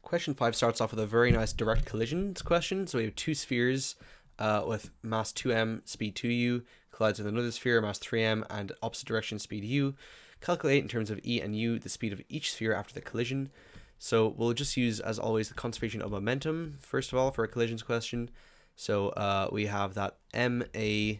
Question 5 starts off with a very nice direct collisions question. So we have two spheres with mass 2m, speed 2u, collides with another sphere, mass 3m, and opposite direction, speed u. Calculate in terms of e and u the speed of each sphere after the collision. So we'll just use, as always, the conservation of momentum, first of all, for a collisions question. So we have that ma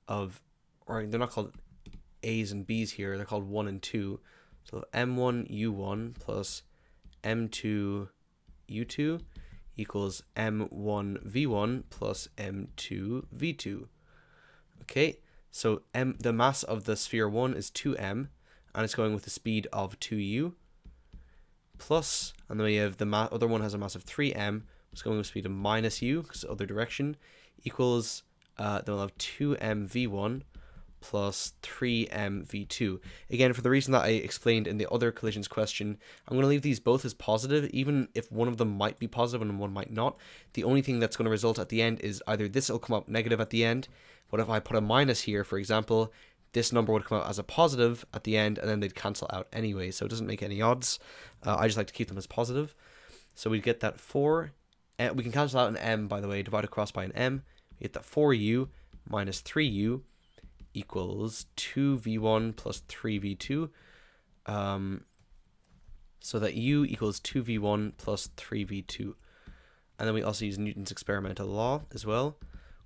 of, or they're not called a's and b's here, they're called 1 and 2. So m1 u1 plus m2 u2 equals m1 v1 plus m2 v2. Okay, so the mass of the sphere 1 is 2m, and it's going with the speed of 2u, plus, and then we have the other one has a mass of 3m, it's going with speed of minus u, because the other direction, equals, then we'll have 2m v1 plus 3m v2. Again, for the reason that I explained in the other collisions question, I'm going to leave these both as positive, even if one of them might be positive and one might not. The only thing that's going to result at the end is either this will come up negative at the end, but if I put a minus here, for example, this number would come out as a positive at the end, and then they'd cancel out anyway, so it doesn't make any odds. I just like to keep them as positive. So we get that 4, we can cancel out an m, by the way, divide across by an m. We get that 4u minus 3u equals 2v1 plus 3v2, so that u equals 2v1 plus 3v2. And then we also use Newton's experimental law as well,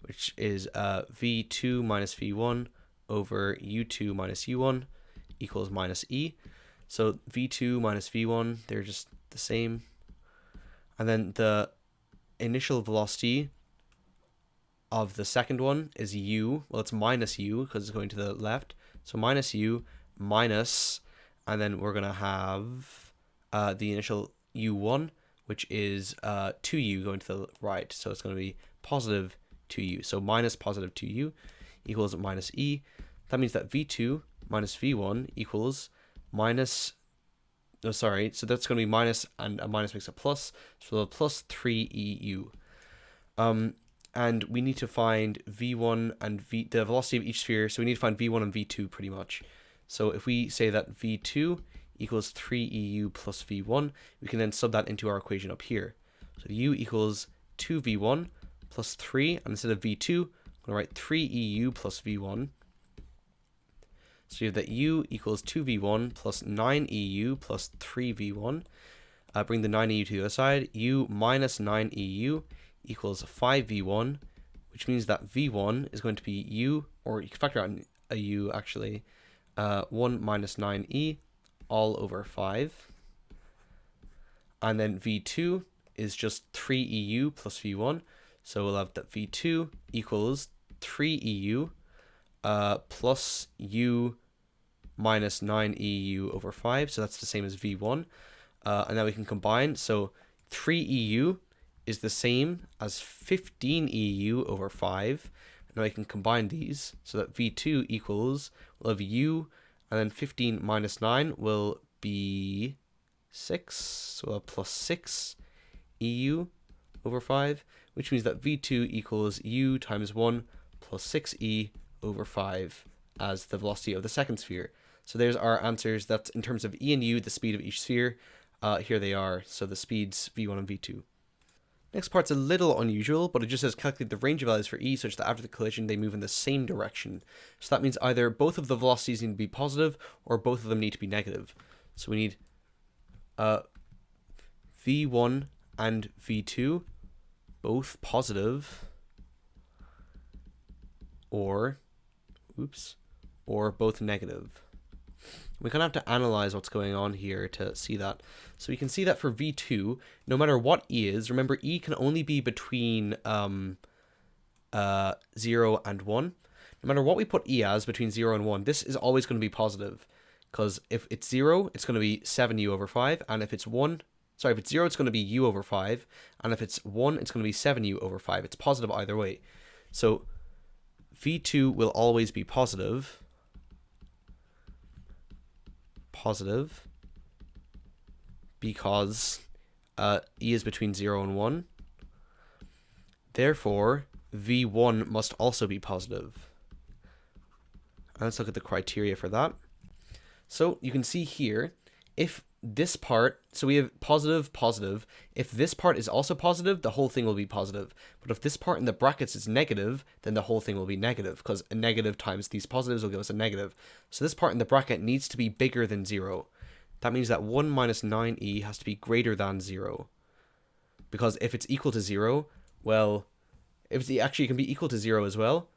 which is v2 minus v1 over u2 minus u1 equals minus e. So v2 minus v1, they're just the same. And then the initial velocity of the second one is u. Well, it's minus u because it's going to the left. So minus u minus, and then we're going to have the initial u1, which is 2u going to the right. So it's going to be positive 2u. So minus positive 2u equals minus e. That means that v2 minus v1 equals minus, no, sorry, so that's going to be minus, and a minus makes a plus, so plus 3eu. And we need to find v1 and the velocity of each sphere, so we need to find v1 and v2 pretty much. So if we say that v2 equals 3eu plus v1, we can then sub that into our equation up here. So u equals 2v1 plus 3, and instead of v2, I'm going to write 3eu plus v1. So you have that u equals 2v1 plus 9eu plus 3v1. Bring the 9eu to the other side. U minus 9eu equals 5v1, which means that v1 is going to be u, or you can factor out a u actually, 1 minus 9e all over 5. And then v2 is just 3eu plus v1. So we'll have that v2 equals 3eu plus u minus 9eu over 5. So that's the same as v1. And now we can combine. So 3eu is the same as 15eu over 5. Now I can combine these so that v2 equals, we'll have u, and then 15 minus 9 will be 6. So we'll have plus 6 eu over 5, which means that v2 equals u times 1 plus 6e over 5 as the velocity of the second sphere. So there's our answers. That's in terms of e and u, the speed of each sphere. Here they are. So the speeds v1 and v2. Next part's a little unusual, but it just says calculate the range of values for e such that after the collision they move in the same direction. So that means either both of the velocities need to be positive or both of them need to be negative. So we need v1 and v2 both positive, or both negative. We kind of have to analyze what's going on here to see that. So we can see that for v2, no matter what e is, remember e can only be between 0 and 1. No matter what we put e as between 0 and 1, this is always going to be positive. Because if it's 0, it's going to be 7u over 5. And if it's 1, sorry, if it's 0, it's going to be u over 5. And if it's 1, it's going to be 7u over 5. It's positive either way. So v2 will always be positive, because e is between 0 and 1. Therefore, v1 must also be positive. And let's look at the criteria for that. So you can see here, if this part, so we have positive, positive. If this part is also positive, the whole thing will be positive. But if this part in the brackets is negative, then the whole thing will be negative, because a negative times these positives will give us a negative. So this part in the bracket needs to be bigger than 0. That means that 1 minus 9e has to be greater than 0. Because if it's equal to 0, well, if it's actually, it can be equal to 0 as well,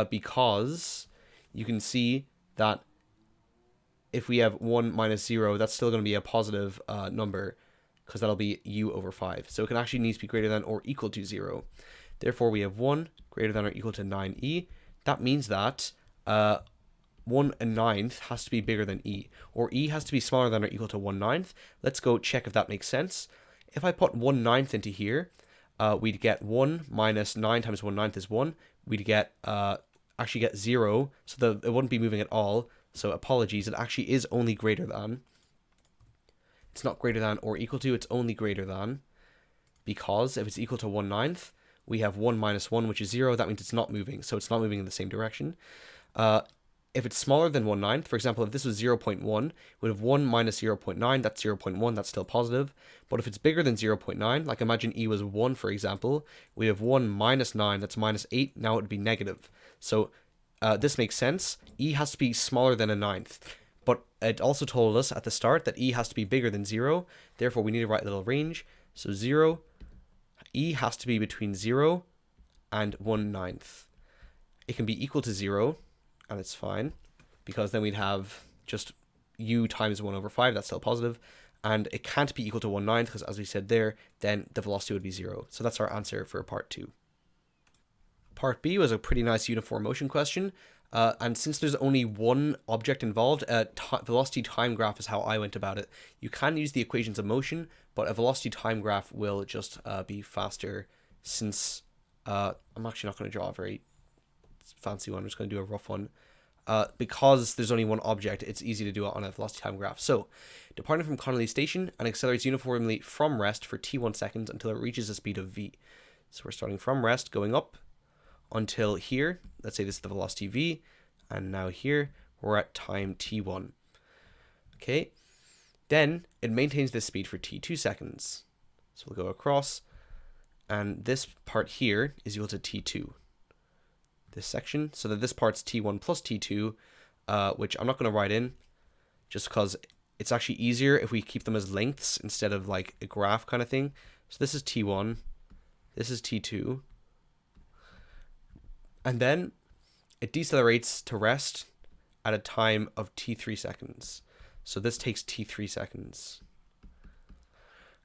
because you can see that if we have 1 minus 0, that's still going to be a positive number, because that'll be u over 5. So it can actually need to be greater than or equal to 0. Therefore, we have 1 greater than or equal to 9e. That means that 1/9 has to be bigger than e, or e has to be smaller than or equal to 1/9. Let's go check if that makes sense. If I put 1/9 into here, we'd get 1 minus 9 times 1/9 is 1. We'd get actually get 0, so it wouldn't be moving at all. So apologies, it actually is only greater than. It's not greater than or equal to, it's only greater than. Because if it's equal to 1/9, we have 1 minus 1, which is 0. That means it's not moving, so it's not moving in the same direction. If it's smaller than 1/9, for example, if this was 0.1, we'd have 1 minus 0.9, that's 0.1, that's still positive. But if it's bigger than 0.9, like imagine e was 1, for example, we have 1 minus 9, that's minus 8, now it would be negative. So this makes sense. E has to be smaller than 1/9. But it also told us at the start that e has to be bigger than 0. Therefore, we need to write a little range. So 0, e has to be between 0 and 1/9. It can be equal to 0, and it's fine, because then we'd have just u times 1 over 5, that's still positive. And it can't be equal to 1/9, because as we said there, then the velocity would be 0. So that's our answer for part 2. Part B was a pretty nice uniform motion question, and since there's only one object involved, velocity time graph is how I went about it. You can use the equations of motion, but a velocity time graph will just be faster, since I'm actually not going to draw a very fancy one, I'm just going to do a rough one. Because there's only one object, it's easy to do it on a velocity time graph. So, departing from Connolly Station and accelerates uniformly from rest for t1 seconds until it reaches the speed of v. So we're starting from rest, going up until here. Let's say this is the velocity v, and now here we're at time t1. Okay, then it maintains this speed for t2 seconds. So we'll go across, and this part here is equal to t2. This section, so that this part's t1 plus t2, which I'm not going to write in, just because it's actually easier if we keep them as lengths instead of like a graph kind of thing. So this is t1, this is t2, and then it decelerates to rest at a time of t3 seconds. So this takes t3 seconds.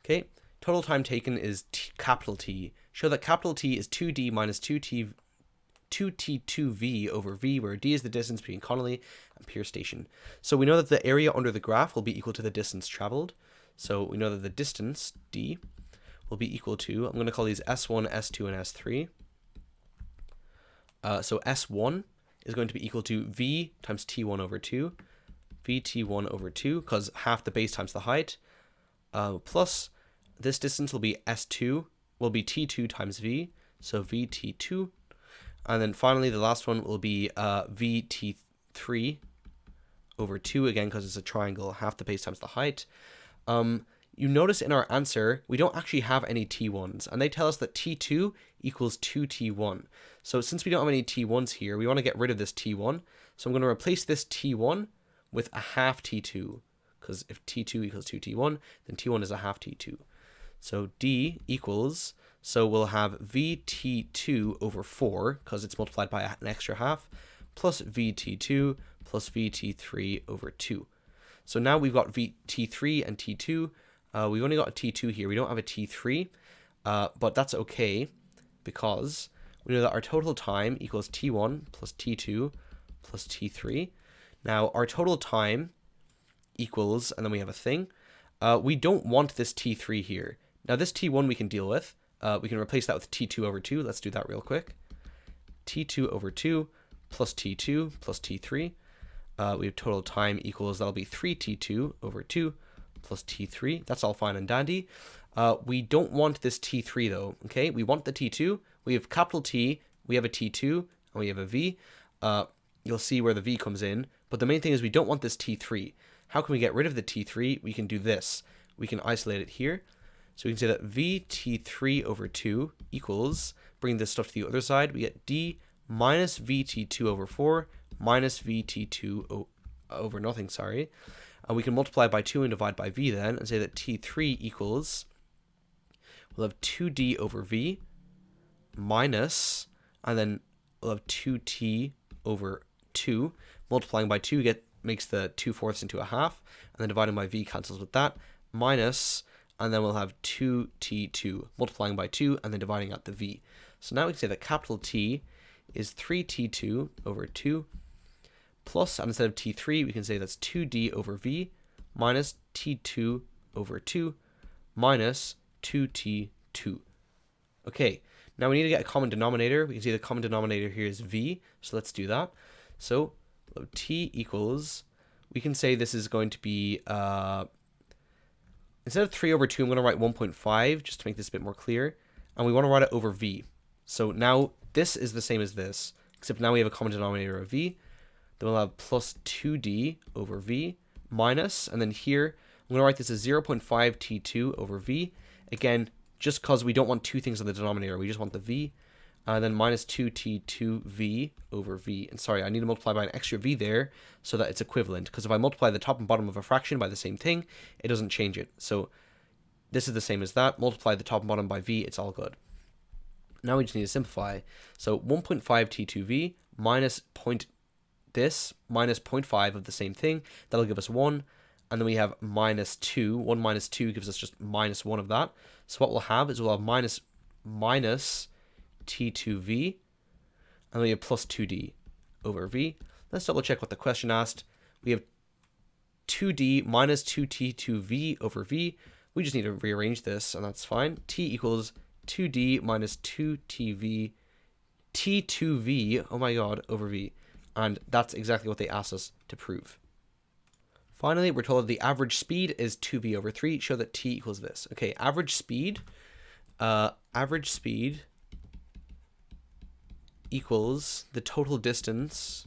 Okay, total time taken is capital T. Show that capital T is 2d minus 2t2v over v, where d is the distance between Connolly and Pierce Station. So we know that the area under the graph will be equal to the distance traveled. So we know that the distance, d, will be equal to, I'm going to call these S1, S2, and S3. So S1 is going to be equal to v times t1 over 2, vt1 over 2, because half the base times the height, plus this distance will be S2, will be t2 times v, so vt2. And then finally, the last one will be vt3 over 2, again, because it's a triangle, half the base times the height. You notice in our answer, we don't actually have any t1s, and they tell us that t2 equals 2t1. So since we don't have any t1s here, we want to get rid of this t1. So I'm going to replace this t1 with a half t2, because if t2 equals 2t1, then t1 is a half t2. So d equals, so we'll have vt2 over 4, because it's multiplied by an extra half, plus vt2 plus vt3 over 2. So now we've got t3 and t2. We've only got a t2 here. We don't have a t3, but that's okay, because we know that our total time equals t1 plus t2 plus t3. Now, our total time equals, and then we have a thing. We don't want this t3 here. Now, this t1 we can deal with. We can replace that with t2 over 2. Let's do that real quick. t2 over 2 plus t2 plus t3. We have total time equals, that'll be 3t2 over 2 plus t3. That's all fine and dandy. We don't want this t3 though, okay? We want the t2. We have capital T, we have a t2, and we have a v. You'll see where the v comes in. But the main thing is we don't want this t3. how can we get rid of the t3? We can do this. We can isolate it here. So we can say that vt3 over 2 equals, bring this stuff to the other side, we get d minus vt2 over 4 minus vt2 over nothing, sorry. And we can multiply by 2 and divide by v then, and say that t3 equals, we'll have 2d over v minus, and then we'll have 2t over 2. Multiplying by 2 makes the 2/4 into a half, and then dividing by v cancels with that, minus, and then we'll have 2t2, multiplying by 2, and then dividing out the v. So now we can say that capital T is 3t2 over 2, plus, and instead of t3, we can say that's 2d over v minus t2 over 2 minus 2t2. Okay, now we need to get a common denominator. We can see the common denominator here is v, so let's do that. So t equals, we can say this is going to be, instead of 3 over 2, I'm going to write 1.5 just to make this a bit more clear. And we want to write it over v. So now this is the same as this, except now we have a common denominator of v. Then we'll have plus 2d over v minus, and then here I'm going to write this as 0.5 t2 over v. Again, just because we don't want two things on the denominator, we just want the v. And then minus 2t2v over v. And sorry, I need to multiply by an extra v there so that it's equivalent. Because if I multiply the top and bottom of a fraction by the same thing, it doesn't change it. So this is the same as that. Multiply the top and bottom by v, it's all good. Now we just need to simplify. So 1.5 t2v minus minus 0.5 of the same thing. That'll give us 1. And then we have minus 2. 1 minus 2 gives us just minus 1 of that. So what we'll have is we'll have minus t2v, and we have plus 2d over v. Let's double check what the question asked. We have 2d minus 2t2v over v. We just need to rearrange this, and that's fine. T equals 2d minus 2tv, t2v, oh my god, over v. And that's exactly what they asked us to prove. Finally, we're told that the average speed is 2v over 3. Show that t equals this. Okay, average speed equals the total distance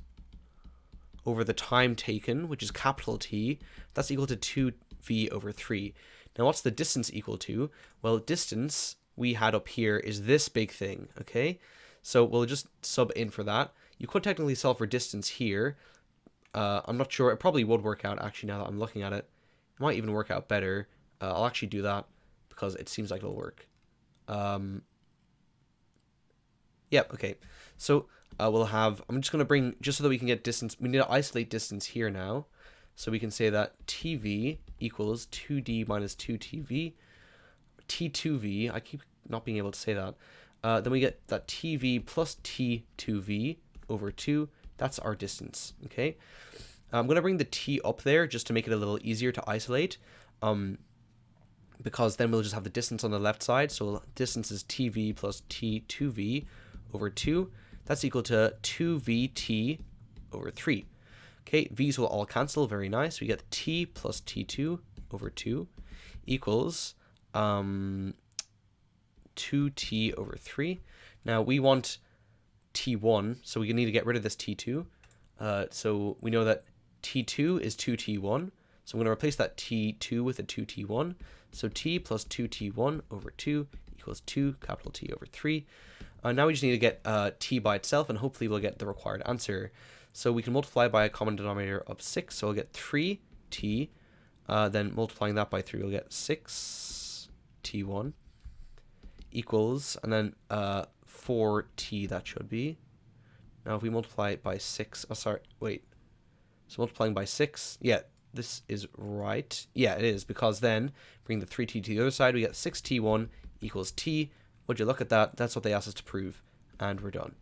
over the time taken, which is capital T. That's equal to 2v over 3. Now, what's the distance equal to? Well, distance we had up here is this big thing, okay? So we'll just sub in for that. You could technically solve for distance here. I'm not sure. It probably would work out, actually, now that I'm looking at it. It might even work out better. I'll actually do that because it seems like it'll work. Yep, okay. So we'll have, I'm just going to bring, just so that we can get distance, we need to isolate distance here now. So we can say that TV equals 2D minus 2TV. T2V, I keep not being able to say that. Then we get that TV plus T2V over 2. That's our distance, okay? I'm going to bring the T up there just to make it a little easier to isolate. Because then we'll just have the distance on the left side. So distance is TV plus T2V over 2. That's equal to 2VT over 3. Okay, V's will all cancel. Very nice. We get T plus T2 over 2 equals 2T over 3. Now we want T1, so we need to get rid of this T2. So we know that T2 is 2T1. So I'm going to replace that T2 with a 2T1. So T plus 2T1 over 2 equals 2 capital T over 3. Now we just need to get T by itself, and hopefully we'll get the required answer. So we can multiply by a common denominator of 6. So we'll get 3T. Then multiplying that by 3, we'll get 6T1 equals, and then 4T that should be. Now if we multiply it by 6, oh sorry, wait. So multiplying by 6, yeah, this is right. Yeah, it is, because then bring the 3T to the other side, we get 6T1 equals T. Would you look at that? That's what they asked us to prove, and we're done.